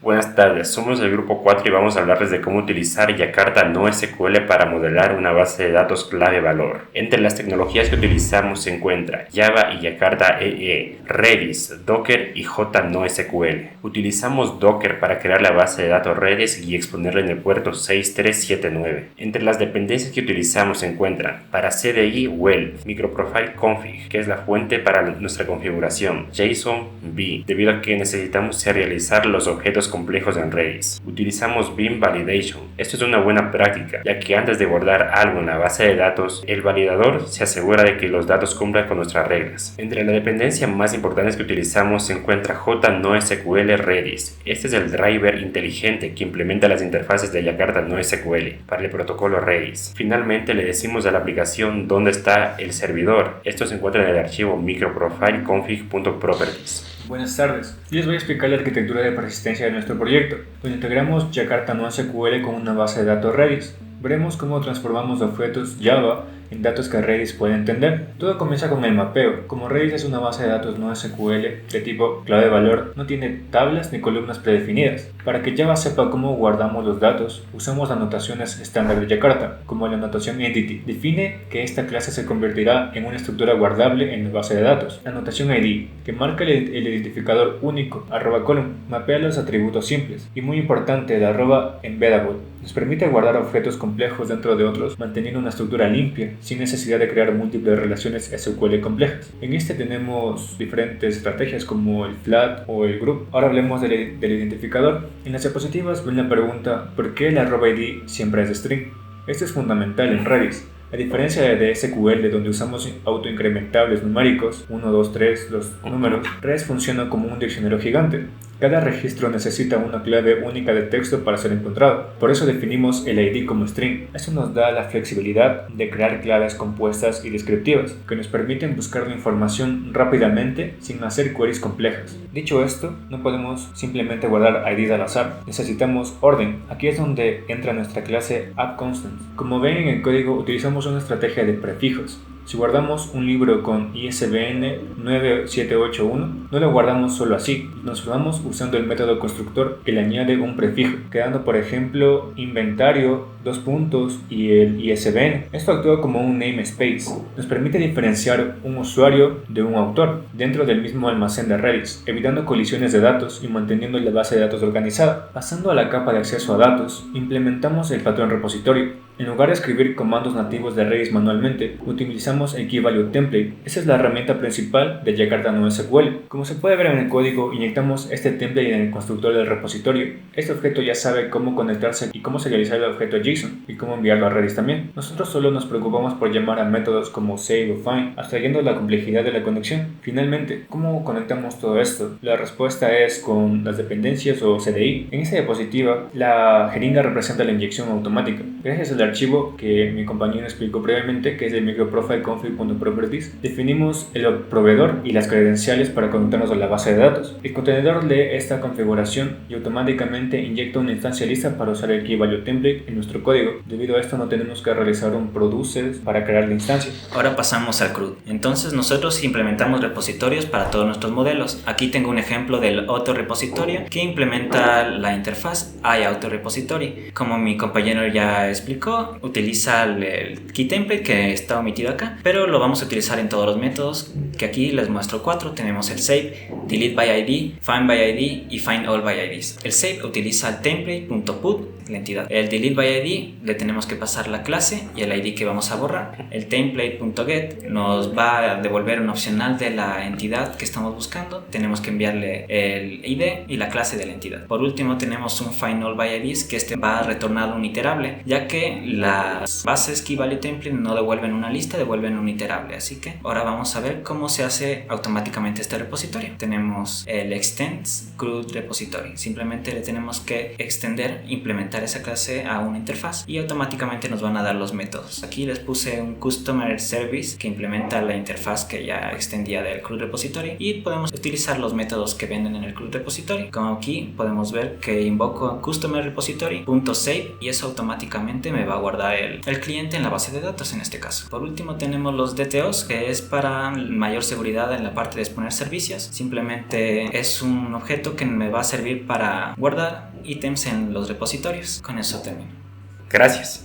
Buenas tardes, somos del grupo 4 y vamos a hablarles de cómo utilizar Jakarta NoSQL para modelar una base de datos clave-valor. Entre las tecnologías que utilizamos se encuentra Java y Jakarta EE, Redis, Docker y JNoSQL. Utilizamos Docker para crear la base de datos Redis y exponerla en el puerto 6379. Entre las dependencias que utilizamos se encuentran para CDI WEL, Microprofile Config, que es la fuente para nuestra configuración, JSON B, debido a que necesitamos serializar los objetos complejos en Redis. Utilizamos Beam Validation. Esto es una buena práctica, ya que antes de guardar algo en la base de datos, el validador se asegura de que los datos cumplan con nuestras reglas. Entre las dependencias más importantes que utilizamos se encuentra JNoSQL Redis. Este es el driver inteligente que implementa las interfaces de Jakarta NoSQL para el protocolo Redis. Finalmente le decimos a la aplicación dónde está el servidor. Esto se encuentra en el archivo microprofileconfig.properties. Buenas tardes, hoy les voy a explicar la arquitectura de persistencia de nuestro proyecto, donde integramos Jakarta NoSQL con una base de datos Redis. Veremos cómo transformamos objetos Java en datos que Redis puede entender. Todo comienza con el mapeo. Como Redis es una base de datos NoSQL de tipo clave-valor, no tiene tablas ni columnas predefinidas. Para que Java sepa cómo guardamos los datos, usamos las notaciones estándar de Jakarta, como la notación entity. Define que esta clase se convertirá en una estructura guardable en la base de datos. La notación ID, que marca el identificador único, @column, mapea los atributos simples. Y muy importante, el @embeddable. Nos permite guardar objetos complejos dentro de otros, manteniendo una estructura limpia, sin necesidad de crear múltiples relaciones SQL complejas. En este tenemos diferentes estrategias como el flat o el group. Ahora hablemos del identificador. En las diapositivas ven la pregunta ¿por qué el @id siempre es string? Esto es fundamental en Redis. A diferencia de SQL, donde usamos autoincrementables numéricos, 1, 2, 3, los números, Redis funciona como un diccionario gigante. Cada registro necesita una clave única de texto para ser encontrado. Por eso definimos el ID como string. Esto nos da la flexibilidad de crear claves compuestas y descriptivas, que nos permiten buscar la información rápidamente sin hacer queries complejas. Dicho esto, no podemos simplemente guardar IDs al azar. Necesitamos orden. Aquí es donde entra nuestra clase addConstants. Como ven en el código, utilizamos una estrategia de prefijos. Si guardamos un libro con ISBN 9781, no lo guardamos solo así, nos guardamos usando el método constructor que le añade un prefijo, quedando por ejemplo inventario, y el ISBN. Esto actúa como un namespace, nos permite diferenciar un usuario de un autor dentro del mismo almacén de Redis, evitando colisiones de datos y manteniendo la base de datos organizada. Pasando a la capa de acceso a datos, implementamos el patrón repositorio. En lugar de escribir comandos nativos de Redis manualmente, utilizamos el KeyValue Template. Esa es la herramienta principal de Jakarta NoSQL. Como se puede ver en el código, inyectamos este template en el constructor del repositorio. Este objeto ya sabe cómo conectarse y cómo serializar el objeto JSON y cómo enviarlo a Redis también. Nosotros solo nos preocupamos por llamar a métodos como save o find, abstrayendo la complejidad de la conexión. Finalmente, ¿cómo conectamos todo esto? La respuesta es con las dependencias o CDI. En esta diapositiva, la jeringa representa la inyección automática. Gracias al archivo que mi compañero explicó previamente, que es el microprofileconfig.properties, definimos el proveedor y las credenciales para conectarnos a la base de datos. El contenedor lee esta configuración y automáticamente inyecta una instancia lista para usar el KeyValue Template en nuestro código. Debido a esto no tenemos que realizar un producer para crear la instancia. Ahora pasamos al CRUD. Entonces nosotros implementamos repositorios para todos nuestros modelos. Aquí tengo un ejemplo del autorrepositorio que implementa la interfaz iAutorepository. Como mi compañero ya explicó, utiliza el key template que está omitido acá, pero lo vamos a utilizar en todos los métodos, que aquí les muestro 4. Tenemos el save, delete by ID, find by ID y find all by IDs. El save utiliza el template.put, la entidad. El delete by ID le tenemos que pasar la clase y el ID que vamos a borrar. El template.get nos va a devolver un opcional de la entidad que estamos buscando. Tenemos que enviarle el ID y la clase de la entidad. Por último tenemos un find all by IDs, que este va a retornar un iterable, ya que las bases KeyValue Template no devuelven una lista, devuelven un iterable. Así que ahora vamos a ver cómo se hace automáticamente este repositorio. Tenemos el extends CRUD repository. Simplemente le tenemos que extender, implementar implementar esa clase a una interfaz y automáticamente nos van a dar los métodos. Aquí les puse un Customer Service que implementa la interfaz que ya extendía del CRUD Repository y podemos utilizar los métodos que venden en el CRUD Repository. Como aquí podemos ver que invoco Customer Repository.save y eso automáticamente me va a guardar el cliente en la base de datos en este caso. Por último tenemos los DTOs, que es para mayor seguridad en la parte de exponer servicios. Simplemente es un objeto que me va a servir para guardar ítems en los repositorios. Con eso termino. Gracias.